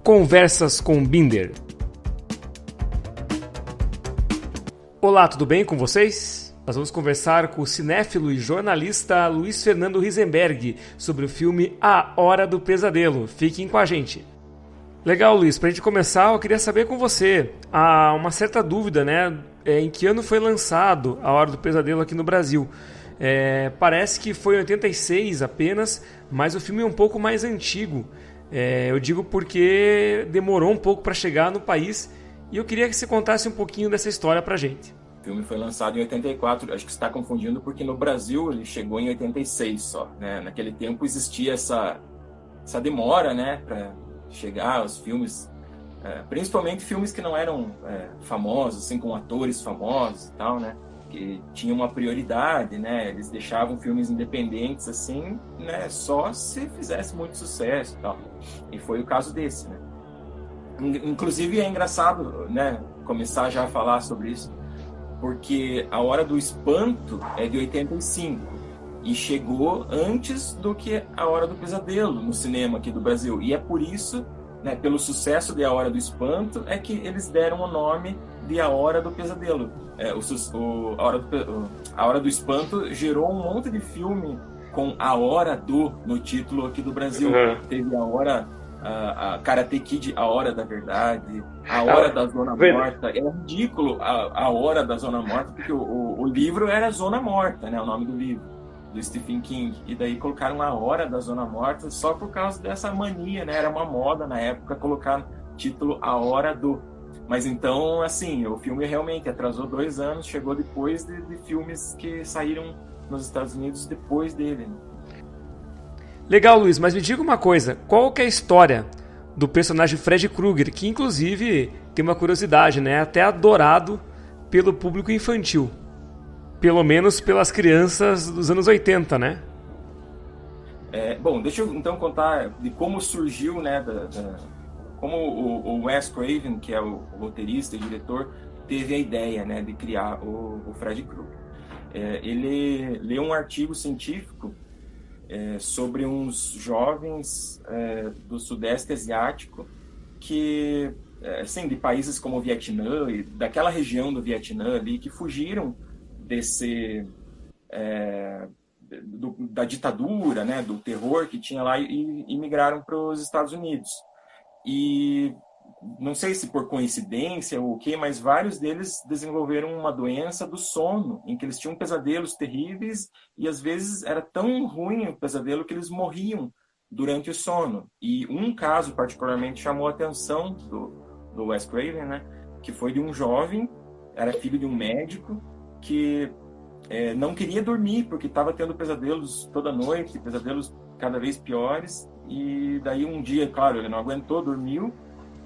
Conversas com Binder. Olá, tudo bem com vocês? Nós vamos conversar com o cinéfilo e jornalista Luiz Fernando Risenberg sobre o filme A Hora do Pesadelo. Fiquem com a gente. Legal, Luiz. Para a gente começar, eu queria saber com você. Há uma certa dúvida, né? Em que ano foi lançado A Hora do Pesadelo aqui no Brasil? Parece que foi em 86 apenas, mas o filme é um pouco mais antigo. Eu digo porque demorou um pouco para chegar no país e eu queria que você contasse um pouquinho dessa história pra gente. O filme foi lançado em 84, acho que você está confundindo porque no Brasil ele chegou em 86 só, né? Naquele tempo existia essa demora, né, para chegar aos filmes, principalmente filmes que não eram famosos, assim, com atores famosos e tal, né? Que tinha uma prioridade, né? Eles deixavam filmes independentes assim, né? Só se fizesse muito sucesso e tal. E foi o caso desse, né? Inclusive é engraçado, né? Começar já a falar sobre isso, porque A Hora do Espanto é de 85 e chegou antes do que A Hora do Pesadelo no cinema aqui do Brasil. E é por isso, né? Pelo sucesso de A Hora do Espanto é que eles deram o nome de A Hora do Pesadelo. A Hora do Espanto gerou um monte de filme com A Hora do no título aqui do Brasil. Teve a Karate Kid, A Hora da Verdade, A Hora da Zona Morta. Era ridículo a Hora da Zona Morta, porque o livro era Zona Morta, né? O nome do livro, do Stephen King. E daí colocaram A Hora da Zona Morta só por causa dessa mania, né? Era uma moda na época colocar título A Hora do. Mas então, assim, o filme realmente atrasou 2 anos, chegou depois de filmes que saíram nos Estados Unidos depois dele. Legal, Luiz, mas me diga uma coisa, qual que é a história do personagem Fred Krueger, que inclusive tem uma curiosidade, né? Até adorado pelo público infantil, pelo menos pelas crianças dos anos 80, né? Bom, deixa eu então contar de como surgiu, né, como o Wes Craven, que é o roteirista e diretor, teve a ideia, né, de criar o Fred Krueger. Ele leu um artigo científico sobre uns jovens do Sudeste Asiático que, assim, de países como o Vietnã e daquela região do Vietnã ali, que fugiram da ditadura, né, do terror que tinha lá e migraram para os Estados Unidos. E não sei se por coincidência ou o quê, mas vários deles desenvolveram uma doença do sono, em que eles tinham pesadelos terríveis e às vezes era tão ruim o pesadelo que eles morriam durante o sono. E um caso particularmente chamou a atenção do Wes Craven, né? Que foi de um jovem, era filho de um médico, que não queria dormir porque estava tendo pesadelos toda noite, pesadelos cada vez piores. E daí um dia, claro, ele não aguentou, dormiu,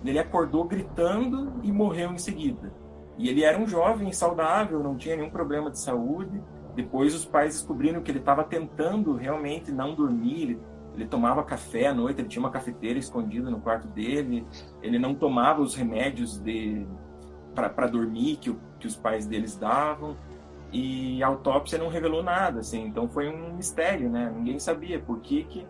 ele acordou gritando e morreu em seguida. E ele era um jovem saudável, não tinha nenhum problema de saúde. Depois os pais descobriram que ele estava tentando realmente não dormir, ele tomava café à noite, ele tinha uma cafeteira escondida no quarto dele, ele não tomava os remédios para dormir que os pais deles davam. E a autópsia não revelou nada, assim, então foi um mistério, né? Ninguém sabia por que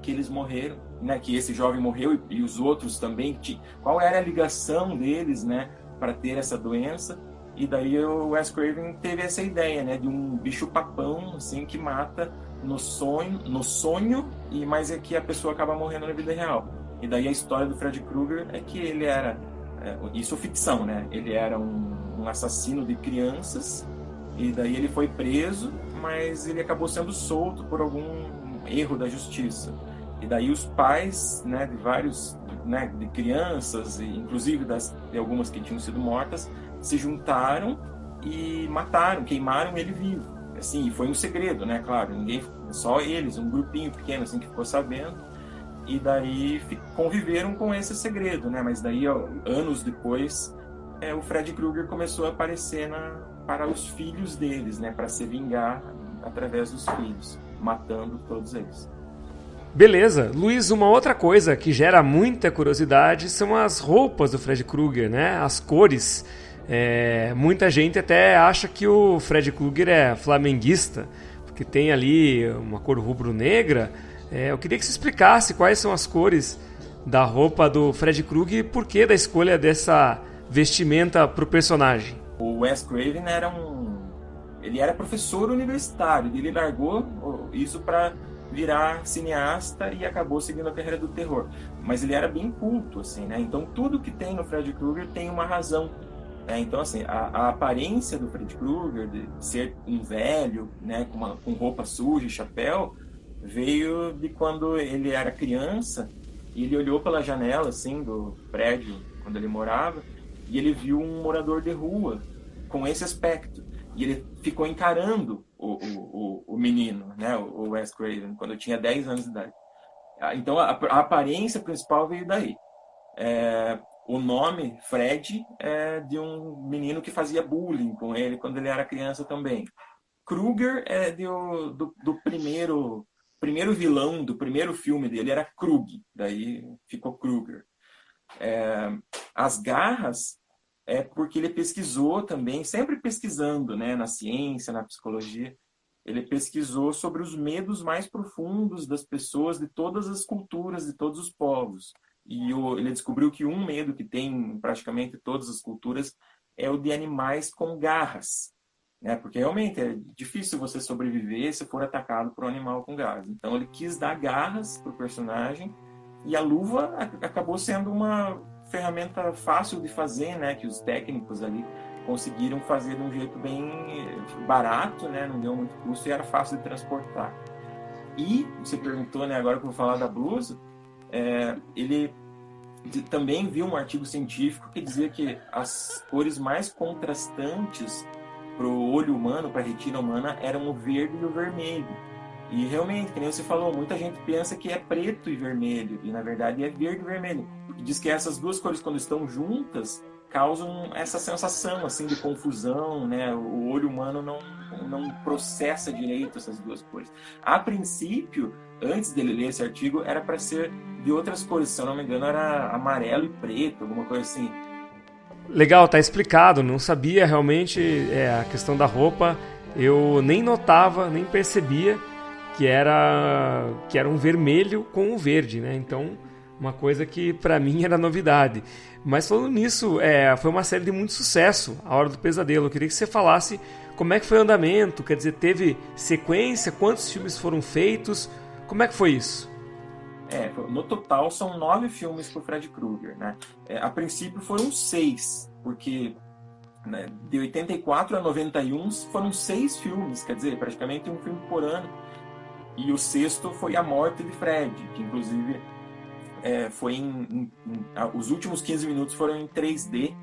eles morreram, né? Que esse jovem morreu e os outros também. Qual era a ligação deles, né? Para ter essa doença? E daí o Wes Craven teve essa ideia, né? De um bicho-papão, assim, que mata no sonho, mas é que a pessoa acaba morrendo na vida real. E daí a história do Fred Krueger é que ele era, isso é ficção, né? Ele era um assassino de crianças e daí ele foi preso, mas ele acabou sendo solto por algum erro da justiça. E daí os pais, né, de vários, né, de crianças, inclusive de algumas que tinham sido mortas, se juntaram e queimaram ele vivo. Assim, e foi um segredo, né, claro, só eles, um grupinho pequeno assim que ficou sabendo. E daí conviveram com esse segredo, né? Mas daí, anos depois, o Fred Krueger começou a aparecer para os filhos deles, né, para se vingar através dos filhos, matando todos eles. Beleza. Luiz, uma outra coisa que gera muita curiosidade são as roupas do Fred Krueger, né? As cores. Muita gente até acha que o Fred Krueger é flamenguista, porque tem ali uma cor rubro-negra. Eu queria que você explicasse quais são as cores da roupa do Fred Krueger e por que da escolha dessa vestimenta para o personagem? O Wes Craven ele era professor universitário, ele largou isso para virar cineasta e acabou seguindo a carreira do terror. Mas ele era bem culto, assim, né? Então tudo que tem no Fred Krueger tem uma razão. Né? Então, assim, a aparência do Fred Krueger, de ser um velho, né, com roupa suja e chapéu, veio de quando ele era criança e ele olhou pela janela, assim, do prédio quando ele morava e ele viu um morador de rua com esse aspecto. E ele ficou encarando o menino, né, o Wes Craven, quando eu tinha 10 anos de idade. Então, a aparência principal veio daí. O nome, Fred, é de um menino que fazia bullying com ele quando ele era criança também. Krueger é do primeiro vilão do primeiro filme dele, era Krug, daí ficou Krueger. As garras é porque ele pesquisou também, sempre pesquisando, né, na ciência, na psicologia, ele pesquisou sobre os medos mais profundos das pessoas de todas as culturas, de todos os povos. E ele descobriu que um medo que tem em praticamente todas as culturas é o de animais com garras. Né? Porque realmente é difícil você sobreviver se for atacado por um animal com garras. Então ele quis dar garras para o personagem e a luva acabou sendo uma ferramenta fácil de fazer, né? Que os técnicos ali conseguiram fazer de um jeito bem barato, né? Não deu muito custo e era fácil de transportar. E você perguntou, né? Agora que eu vou falar da blusa, ele também viu um artigo científico que dizia que as cores mais contrastantes para o olho humano, para a retina humana, eram o verde e o vermelho. E realmente, como você falou, muita gente pensa que é preto e vermelho, e na verdade é verde e vermelho. Diz que essas duas cores, quando estão juntas, causam essa sensação assim de confusão, né? O olho humano não processa direito essas duas cores. A princípio, antes dele ler esse artigo, era para ser de outras cores, se eu não me engano, era amarelo e preto, alguma coisa assim. Legal, tá explicado. Não sabia realmente a questão da roupa. Eu nem notava, nem percebia que era um vermelho com um verde, né? Então, uma coisa que para mim era novidade. Mas falando nisso, foi uma série de muito sucesso, A Hora do Pesadelo. Eu queria que você falasse como é que foi o andamento, quer dizer, teve sequência, quantos filmes foram feitos, como é que foi isso? No total são 9 filmes pro Fred Krueger, né? A princípio foram 6, porque né, de 84 a 91 foram 6 filmes, quer dizer, praticamente um filme por ano. E o sexto foi A Morte de Fred, que inclusive foi os últimos 15 minutos foram em 3D.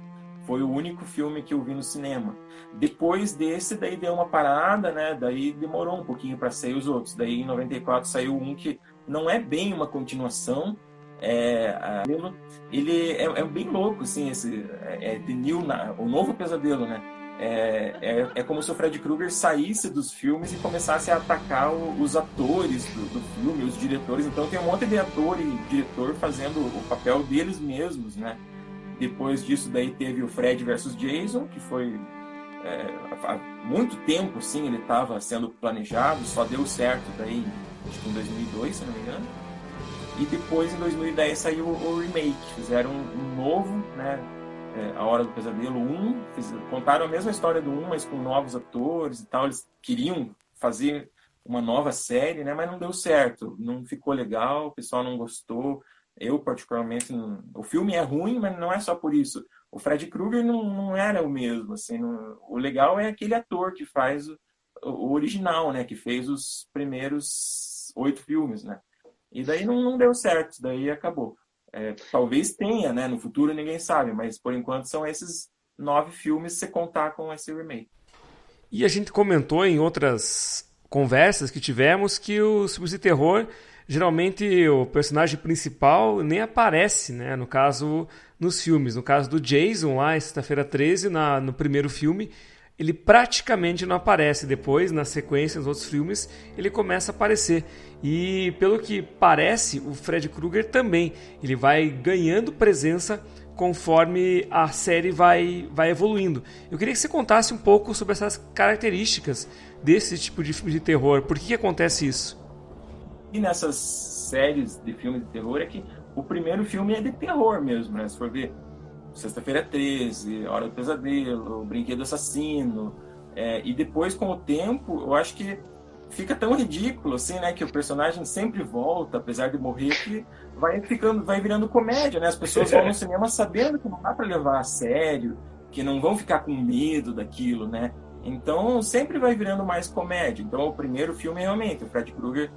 Foi o único filme que eu vi no cinema. Depois desse, daí deu uma parada, né? Daí demorou um pouquinho para sair os outros. Daí em 94 saiu um que não é bem uma continuação. Ele é bem louco, assim, o Novo Pesadelo, né? É como se o Fred Krueger saísse dos filmes e começasse a atacar os atores do filme, os diretores. Então tem um monte de ator e diretor fazendo o papel deles mesmos, né? Depois disso daí teve o Fred versus Jason, que foi há muito tempo, sim, ele estava sendo planejado, só deu certo daí, acho que em 2002, se não me engano. E depois, em 2010, saiu o remake, fizeram um novo, né? A Hora do Pesadelo 1, contaram a mesma história do 1, mas com novos atores e tal. Eles queriam fazer uma nova série, né? Mas não deu certo, não ficou legal, o pessoal não gostou. Eu, particularmente, o filme é ruim, mas não é só por isso. O Fred Krueger não era o mesmo, assim, o legal é aquele ator que faz o original, né? Que fez os primeiros 8 filmes, né? E daí não deu certo, daí acabou. Talvez tenha, né? No futuro ninguém sabe, mas por enquanto são esses 9 filmes se contar com esse remake. E a gente comentou em outras conversas que tivemos que os filmes de terror, geralmente o personagem principal nem aparece, né? No caso, nos filmes. No caso do Jason, lá em Sexta-feira 13, no primeiro filme, ele praticamente não aparece. Depois, na sequência, nos outros filmes, ele começa a aparecer. E, pelo que parece, o Fred Krueger também. Ele vai ganhando presença conforme a série vai evoluindo. Eu queria que você contasse um pouco sobre essas características desse tipo de filme de terror. Por que acontece isso? E nessas séries de filmes de terror é que o primeiro filme é de terror mesmo, né? Se for ver Sexta-feira 13, Hora do Pesadelo, Brinquedo Assassino, e depois, com o tempo, eu acho que fica tão ridículo, assim, né? Que o personagem sempre volta, apesar de morrer, que vai virando comédia, né? As pessoas vão no cinema sabendo que não dá para levar a sério, que não vão ficar com medo daquilo, né? Então, sempre vai virando mais comédia. Então, o primeiro filme, realmente, o Fred Krueger,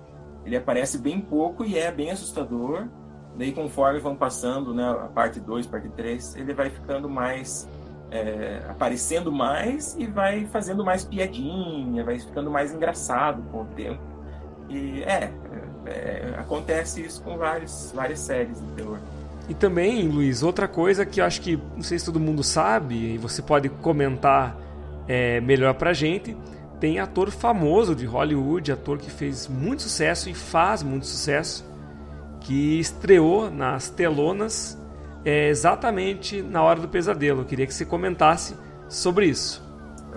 ele aparece bem pouco e é bem assustador. Daí, conforme vão passando, né, a parte 2, parte 3, ele vai ficando mais... aparecendo mais e vai fazendo mais piadinha, vai ficando mais engraçado com o tempo. E acontece isso com várias séries de terror. E também, Luiz, outra coisa que eu acho que, não sei se todo mundo sabe, e você pode comentar melhor pra gente, tem ator famoso de Hollywood, ator que fez muito sucesso e faz muito sucesso, que estreou nas telonas exatamente na Hora do Pesadelo. Eu queria que você comentasse sobre isso.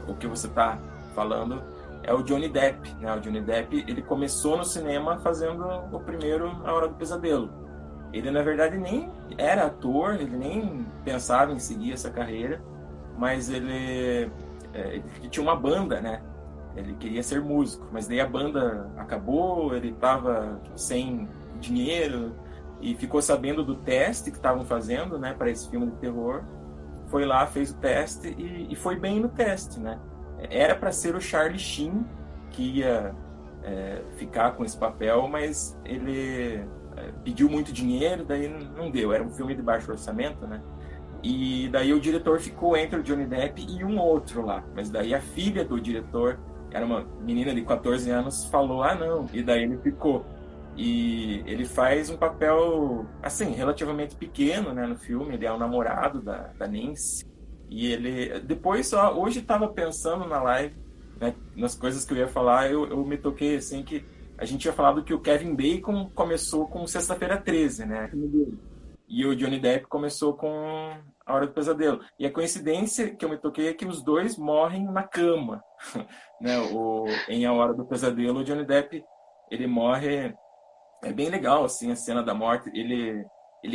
O que você está falando é o Johnny Depp, né? O Johnny Depp, ele começou no cinema fazendo o primeiro A Hora do Pesadelo. Ele, na verdade, nem era ator, ele nem pensava em seguir essa carreira, mas ele tinha uma banda, né? Ele queria ser músico, mas daí a banda acabou, ele estava sem dinheiro e ficou sabendo do teste que estavam fazendo, né, para esse filme de terror. Foi lá, fez o teste e foi bem no teste, né? Era para ser o Charlie Sheen que ia ficar com esse papel, mas ele pediu muito dinheiro, daí não deu. Era um filme de baixo orçamento, né? E daí o diretor ficou entre o Johnny Depp e um outro lá. Mas daí a filha do diretor, era uma menina de 14 anos, falou, não. E daí ele ficou. E ele faz um papel, assim, relativamente pequeno, né, no filme. Ele é o namorado da Nancy. E ele... Depois, hoje estava pensando na live, né, nas coisas que eu ia falar, eu me toquei, assim, que a gente tinha falado que o Kevin Bacon começou com Sexta-feira 13, né? E o Johnny Depp começou com A Hora do Pesadelo. E a coincidência que eu me toquei é que os dois morrem na cama. Né? Em A Hora do Pesadelo, o Johnny Depp, ele morre... É bem legal, assim, a cena da morte. Ele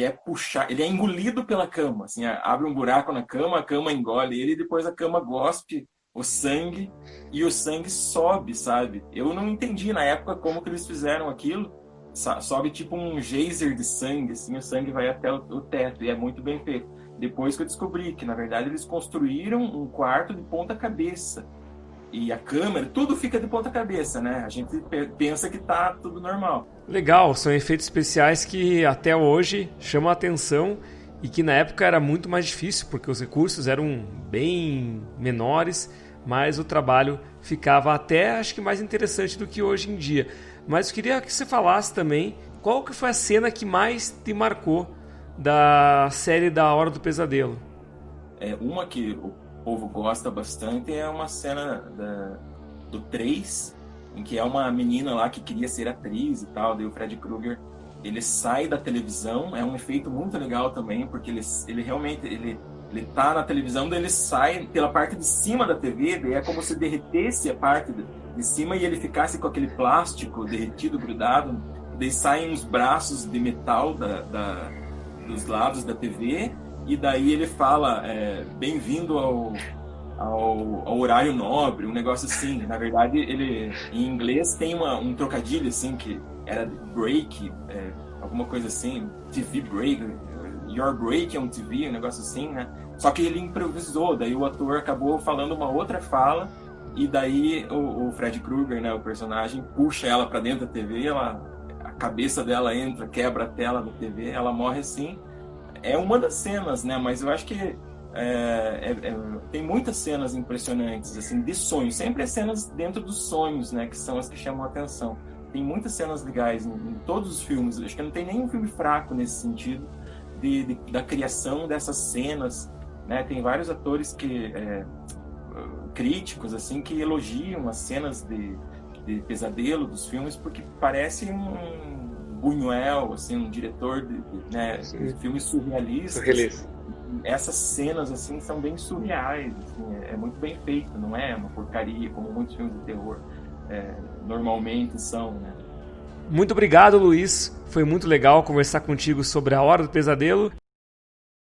é engolido pela cama. Assim, abre um buraco na cama, a cama engole ele, e depois a cama gospe o sangue, e o sangue sobe, sabe? Eu não entendi na época como que eles fizeram aquilo. Sobe tipo um geyser de sangue, assim, o sangue vai até o teto, e é muito bem feito. Depois que eu descobri que, na verdade, eles construíram um quarto de ponta cabeça. E a câmera, tudo fica de ponta cabeça, né? A gente pensa que tá tudo normal. Legal, são efeitos especiais que até hoje chamam a atenção e que na época era muito mais difícil, porque os recursos eram bem menores, mas o trabalho ficava até, acho que mais interessante do que hoje em dia. Mas eu queria que você falasse também qual que foi a cena que mais te marcou da série da Hora do Pesadelo. Uma que o povo gosta bastante é uma cena do 3, em que é uma menina lá que queria ser atriz e tal, daí o Fred Krueger, ele sai da televisão, é um efeito muito legal também, porque ele realmente, ele tá na televisão, daí ele sai pela parte de cima da TV, daí é como se derretesse a parte de cima e ele ficasse com aquele plástico derretido, grudado, daí saem uns braços de metal dos lados da TV, e daí ele fala, bem-vindo ao horário nobre, um negócio assim. Na verdade, ele em inglês tem um trocadilho assim, que era break, alguma coisa assim, TV break, your break on TV, um negócio assim, né? Só que ele improvisou, daí o ator acabou falando uma outra fala, e daí o Fred Krueger, né, o personagem, puxa ela para dentro da TV, a cabeça dela entra, quebra a tela da TV, ela morre assim. É uma das cenas, né? Mas eu acho que tem muitas cenas impressionantes, assim, de sonhos. Sempre é cenas dentro dos sonhos, né? Que são as que chamam a atenção. Tem muitas cenas legais em todos os filmes. Acho que não tem nenhum filme fraco nesse sentido da criação dessas cenas, né? Tem vários atores críticos, assim, que elogiam as cenas de pesadelo dos filmes porque parece um Buñuel, assim, um diretor de filmes surrealistas. Essas cenas, assim, são bem surreais, assim, é muito bem feito, não é uma porcaria como muitos filmes de terror normalmente são, né? Muito obrigado, Luiz. Foi muito legal conversar contigo sobre A Hora do Pesadelo.